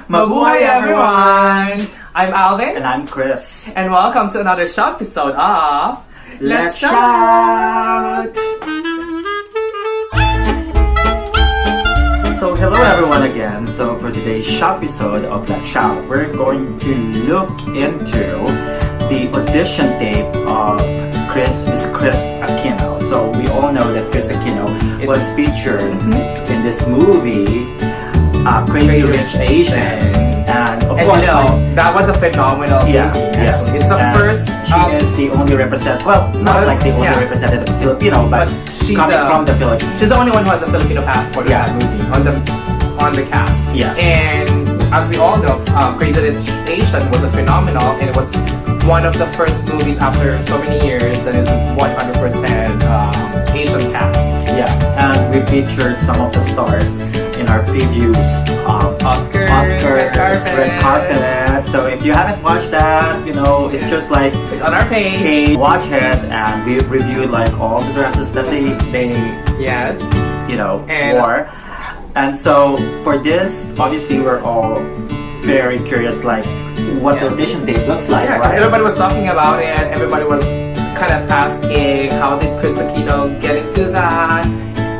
Mabuhay everyone! I'm Alvin. And I'm Kris. And welcome to another short episode of Let's Shout! So hello everyone again. So for today's short episode of Let's Shout, we're going to look into the audition tape of Kris Aquino. So we all know that Kris Aquino was featured in this movie, Crazy Rich Asian, and of course, that was a phenomenal movie. Yes, it's the first. She is the only representative. Well, not like the only representative Filipino, but she's coming from the Philippines. She's the only one who has a Filipino passport in that movie on the cast. Yes. And as we all know, Crazy Rich Asian was a phenomenal, and it was one of the first movies after so many years that is 100% Asian cast. Yeah, and we featured some of the stars in our previous Oscars, red carpet. So if you haven't watched that, it's just like it's on our page. Watch it, and we reviewed like all the dresses that they wore. And so for this, obviously we're all very curious, like what the audition tape looks like. Yeah, right? Everybody was talking about it. Everybody was kind of asking, how did Kris Aquino get into that?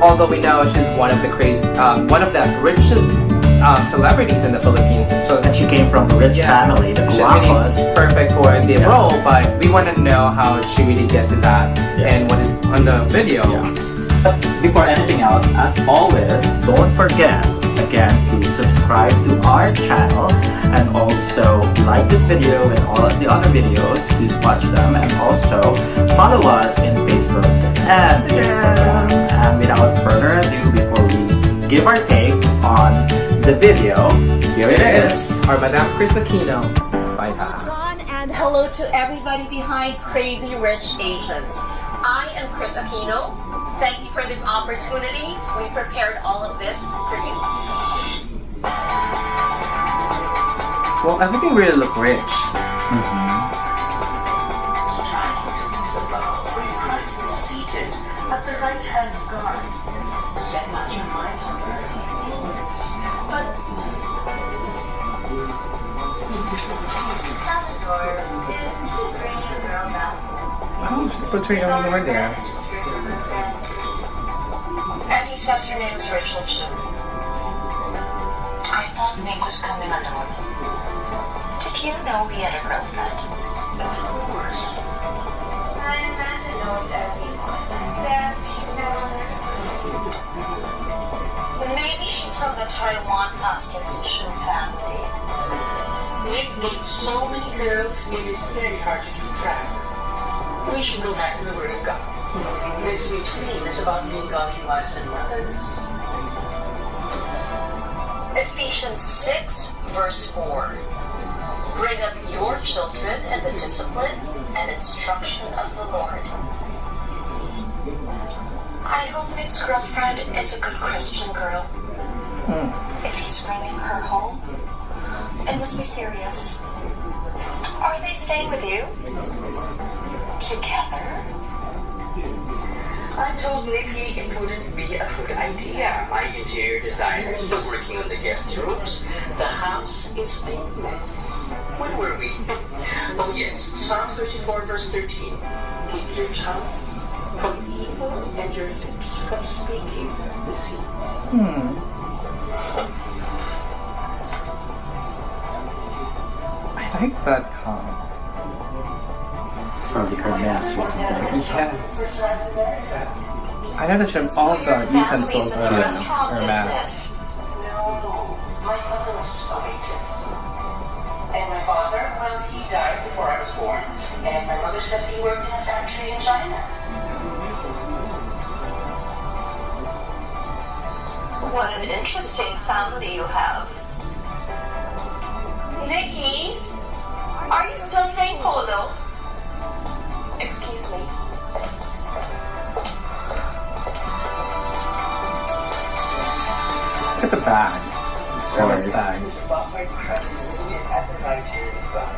Although we know she's one of the richest celebrities in the Philippines. So and she came from a rich family. She's really perfect for the role, but we want to know how she really get to that and what is on the video. But before anything else, as always, don't forget again to subscribe to our channel and also like this video and all of the other videos. Please watch them, and also follow us in Facebook and Instagram. And without further ado, before we give our take on the video, here it is, our Madam Kris Aquino. Bye. And hello to everybody behind Crazy Rich Asians. I am Kris Aquino. Thank you for this opportunity. We prepared all of this for you. Well, everything really looked rich. Strive for the things above, where Christ is seated at the right hand of God. Set not your minds on earthly things, but Eleanor, is he bringing a girl back? Oh, she's portraying a woman there. And he says her name is Rachel too. I thought Nick was coming alone. Did you know he had a girlfriend? Of course. I imagine knows everyone. Says she's never maybe she's from the Taiwan Plastics Shoe family. Nick dates so many girls, it is very hard to keep track. We should go back to the Word of God. This week's theme is about being godly wives and mothers. Ephesians 6, verse 4. Bring up your children in the discipline and instruction of the Lord. I hope Nick's girlfriend is a good Christian girl. If he's bringing her home, it must be serious. Are they staying with you? Together? I told Nikki it wouldn't be a good idea. My interior designer is still working on the guest rooms. The house is a mess. When were we? Oh yes, Psalm 34 verse 13. Keep your tongue from evil and your lips from speaking deceit. I like that comment. It's probably her mask or something. Yes. I know that she has all the utensils are mask. No, my mother was a waitress. And my father, well, he died before I was born. And my mother says he worked in a factory in China. What an interesting family you have. Nikki, are you still playing polo? Excuse me. Look at the bag. Service bag. About where Christ is seated at the right hand of God.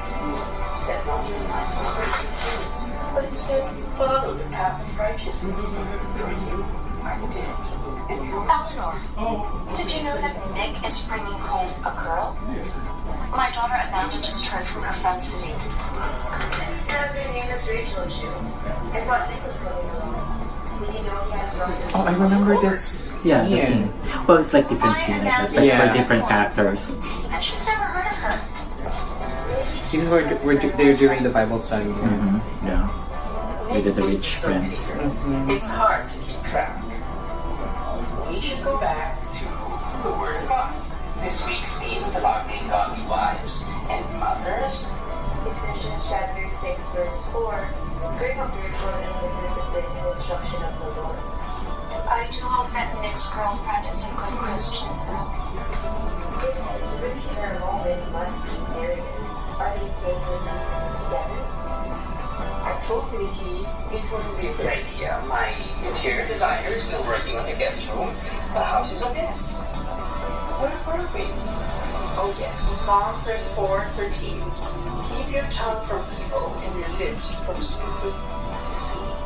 Set not your minds on earthly things, but instead follow the path of righteousness. For you are dead. Eleanor, did you know that Nick is bringing home a girl? Amanda just heard from her friend Celine. He says her name is Rachel Chu. I thought Nick was coming along. Did you know he had a brother? Oh, I remember this Yeah, the scene. Well, it's like different scene, I guess. Like Yeah. for different characters. And she's never heard of her. These they're doing the Bible study. Yeah. We did the rich prince. It's hard to keep track. We should go back to the Word of God. This week's theme is about being godly wives and mothers. Ephesians chapter 6 verse 4. Bring up your children in the discipline and instruction of the Lord. I do hope that Nick's girlfriend is a good Christian girl. If it's really their moment, must be serious. Are they staying together? I told Nikki it wouldn't be a good idea. My interior designer is still working on the guest room. The house is a mess. Where were we? Oh yes, Psalm 34:13. Keep your tongue from evil and your lips from speaking deceit.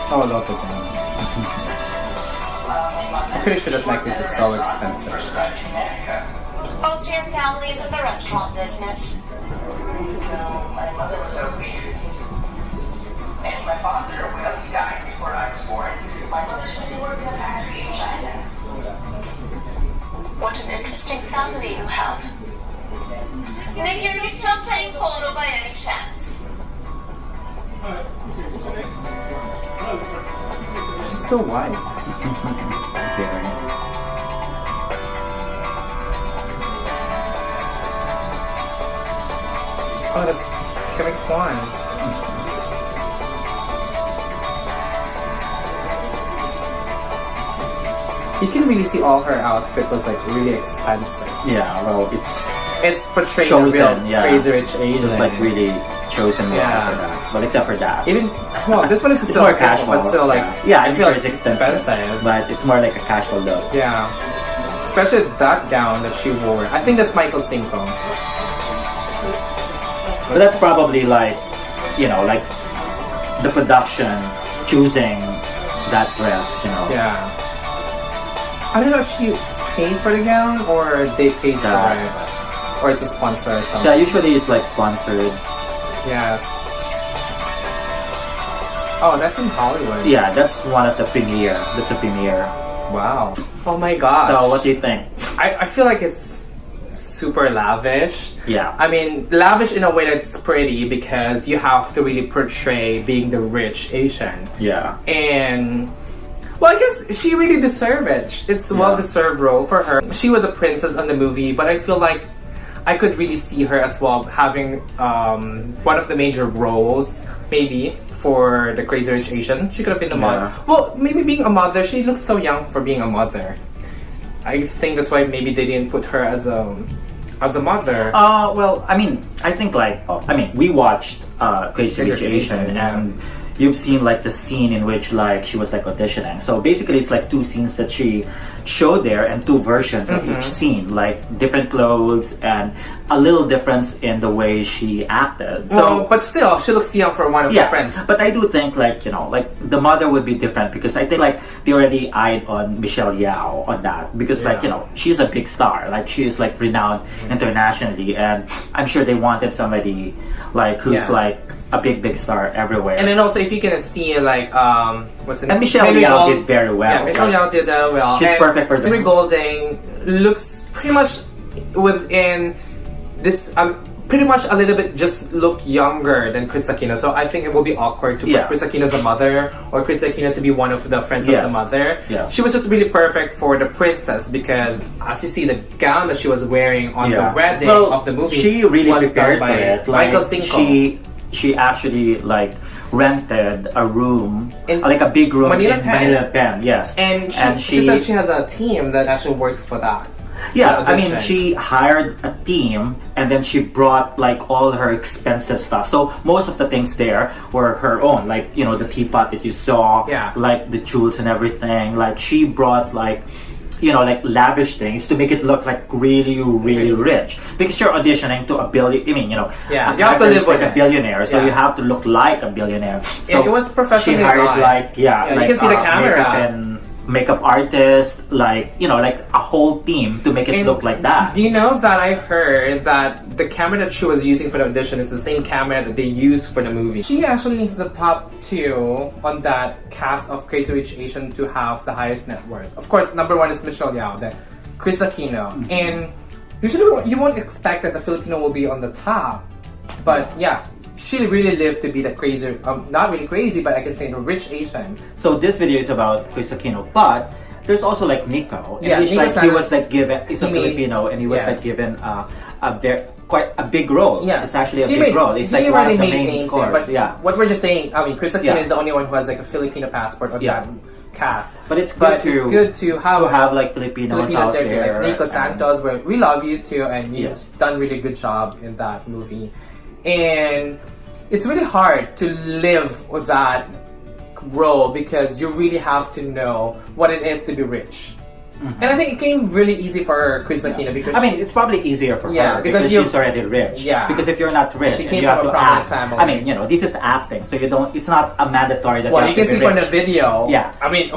Oh, I love the game. I'm pretty sure that necklace is so expensive. Most of your family's in the restaurant business. My mother was a waitress. And my father, well, he died before I was born. My mother says he worked in a factory in China. What an interesting family you have. Nick, are you still playing polo by any chance? She's so white. Very. Oh, that's Kevin Kwan. You can really see all her outfit was like really expensive. Yeah, well, It's portraying chosen, a real yeah. crazy rich Asian. just like really chosen well Yeah. for that. Well, except for that. Even well, this one is It's still more simple, casual, but still like yeah, I I'm feel sure like it's expensive, but it's more like a casual look. Yeah, especially that gown that she wore. I think that's Michael Cinco. But that's probably like, you know, like the production choosing that dress, you know. Yeah. I don't know if she paid for the gown or they paid for Yeah. it, or it's a sponsor or something. Yeah, usually it's like sponsored. Yes. Oh, that's in Hollywood. Yeah, that's one of the premiere. That's a premiere. Wow. Oh my gosh. So what do you think? I feel like it's super lavish. Yeah. I mean, lavish in a way that's pretty because you have to really portray being the rich Asian. Yeah. And well, I guess she really deserved it. It's a well-deserved role for her. She was a princess on the movie, but I feel like I could really see her as well having one of the major roles, maybe, for the Crazy Rich Asian. She could have been the mother. Well, maybe being a mother, she looks so young for being a mother. I think that's why maybe they didn't put her as a mother. Well, I mean, I think like, we watched Crazy Rich Asian, and you've seen like the scene in which like she was like auditioning. So basically, it's like two scenes that she showed there and two versions of each scene, like different clothes and a little difference in the way she acted. So, but still, she looks young for one of her friends. But I do think like, you know, like the mother would be different because I think like they already eyed on Michelle Yao on that because like, you know, she's a big star. Like she is like renowned internationally, and I'm sure they wanted somebody like who's like a big star everywhere. And then also if you can see like what's the name? And Michelle Yao did very well. Yeah, Michelle Yao did well. She's perfect for the Henry Golding looks pretty much within this pretty much a little bit just look younger than Kris Aquino. So I think it will be awkward to put Kris Aquino as a mother or Kris Aquino to be one of the friends of the mother. Yeah. She was just really perfect for the princess because as you see the gown that she was wearing on the wedding of the movie, she really was prepared done for by it. Like, Michael Cinco. She actually like rented a room, in like a big room Manila in Pen. Manila Pen, yes. And she said she has a team that actually works for that. Yeah, I mean, she hired a team and then she brought like all her expensive stuff. So most of the things there were her own, like, you know, the teapot that you saw, like the jewels and everything. Like she brought like, you know, like lavish things to make it look like really rich because you're auditioning to a billion. I mean, you know, you have to live like with a billionaire, so you have to look like a billionaire. So it was professionally she hired done. like you can see the camera. makeup artist, like, you know, like a whole team to make it And look like that. Do you know that I heard that the camera that she was using for the audition is the same camera that they used for the movie? She actually is the top 2 on that cast of Crazy Rich Asian to have the highest net worth. Of course, number 1 is Michelle Yao, then Kris Aquino. And usually you won't expect that the Filipino will be on the top. But yeah, she really lived to be the crazy, not really crazy, but I can say the rich Asian. So this video is about Kris Aquino, but there's also like Nico. And Yeah, he's Nico like, he was like given, he's a Filipino, and he was yes. like given quite a big role. Yeah, It's actually a big role. It's like one of the main course. But Yeah. what we're just saying, I mean, Kris Aquino Yeah. is the only one who has like a Filipino passport on Yeah. that cast. But it's good to have like Filipinos out there too. there. Like Nico Santos, where we love you too, and you've Yes. done really good job in that movie. And it's really hard to live with that role because you really have to know what it is to be rich. And I think it came really easy for Kris Aquino because I mean, it's probably easier for Yeah, her because because she's already rich. Yeah. Because if you're not rich, She and came you have from a to prominent act. family. I mean, you know, this is acting, so you don't. It's not a mandatory that. well, you you have can to see be from the rich. video. Yeah. I mean,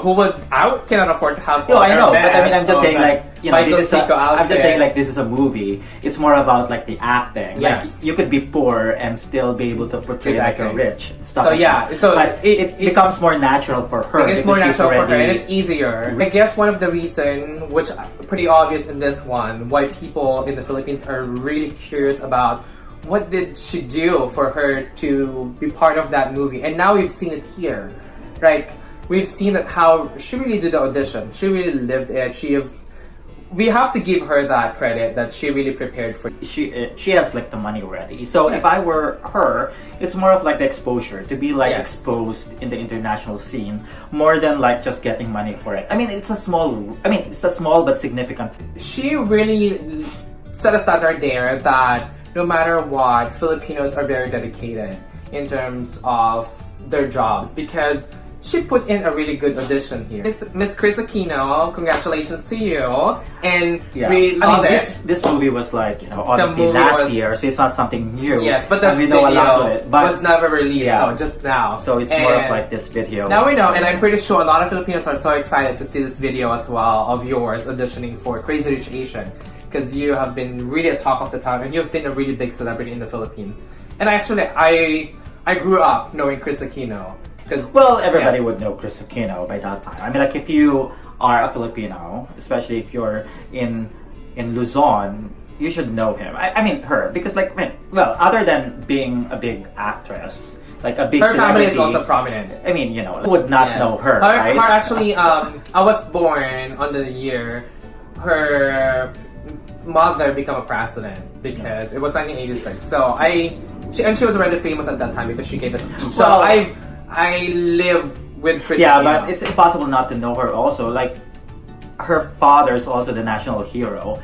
I cannot afford to have. No, I know, but I best, mean, I'm just saying, like, you know, Michael this is Seco I'm just outfit. saying, like, this is a movie. It's more about like the acting. Yes. Like, you could be poor and still be able to portray Good like a acting. rich. Stuff So like yeah, that. so but it becomes more natural for her. It's because more she's natural for her, already and it's easier. I guess one of the reason, which pretty obvious in this one, why people in the Philippines are really curious about what did she do for her to be part of that movie, and now we've seen it here. Like we've seen that how she really did the audition. She really lived it. We have to give her that credit that she really prepared for. She has like the money already. So Yes. if I were her, it's more of like the exposure to be like Yes. exposed in the international scene more than like just getting money for it. I mean, it's a small but significant. She really set a standard there that no matter what, Filipinos are very dedicated in terms of their jobs because she put in a really good audition here. Miss Kris Aquino, congratulations to you. And we love it. This movie was like, you know, honestly movie last was- year, so it's not something new. Yes, but the and we know a lot of video it. But was never released, Yeah. so just now. so it's more of And like this video. now we know, and I'm pretty sure a lot of Filipinos are so excited to see this video as well of yours auditioning for Crazy Rich Asian because you have been really a talk of the town and you've been a really big celebrity in the Philippines. And actually, I grew up knowing Kris Aquino. Well, everybody would know Kris Aquino by that time. I mean, like if you are a Filipino, especially if you're in Luzon, you should know him. I mean her because like, I mean, well, other than being a big actress, like a big Her family celebrity, is also prominent. I mean, you know, who would not Yes. know her, Her right? actually, I was born on the year her mother became a president because it was 1986. So she was already famous at that time because she gave a speech. So Well, I live with Kris Yeah, Aquino. but it's impossible not to know her also. Like, her father is also the national hero,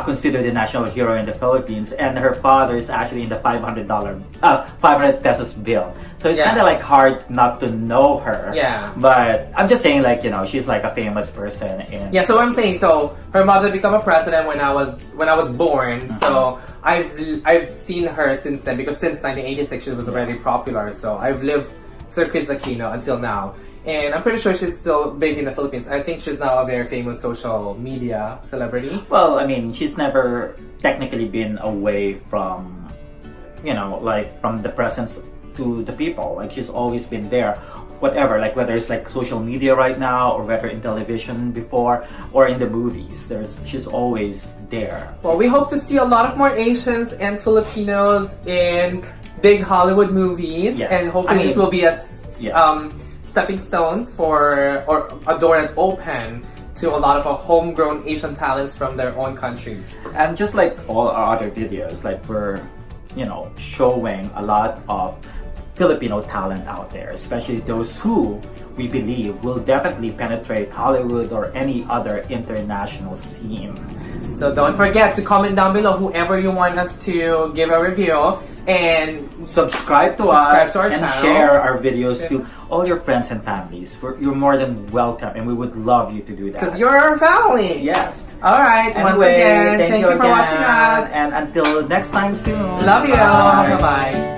considered the national hero in the Philippines, and her father is actually in the $500 pesos bill. So it's Yes. kind of like hard not to know her. Yeah. But I'm just saying, like, you know, she's like a famous person. And Yeah, so what I'm saying, so her mother became a president when I was born. So I've seen her since then because since 1986 she was already popular. So I've lived through Kris Aquino until now, and I'm pretty sure she's still big in the Philippines. I think she's now a very famous social media celebrity. Well, I mean, she's never technically been away from, you know, like from the presence to the people. Like, she's always been there. Whatever, like whether it's like social media right now or whether in television before or in the movies, she's always there. Well, we hope to see a lot of more Asians and Filipinos in big Hollywood movies, Yes. and hopefully I mean, this will be a yes. stepping stones or a door that open to a lot of homegrown Asian talents from their own countries. And just like all our other videos, like we're, you know, showing a lot of Filipino talent out there, especially those who we believe will definitely penetrate Hollywood or any other international scene. So don't forget to comment down below whoever you want us to give a review, and Subscribe to Subscribe us to our and channel. share our videos to all your friends and families. You're more than welcome, and we would love you to do that. because you're our family. Yes. Alright, once Anyway, again, thank you for again, watching us. and until next time soon. Love you. Bye. Bye-bye.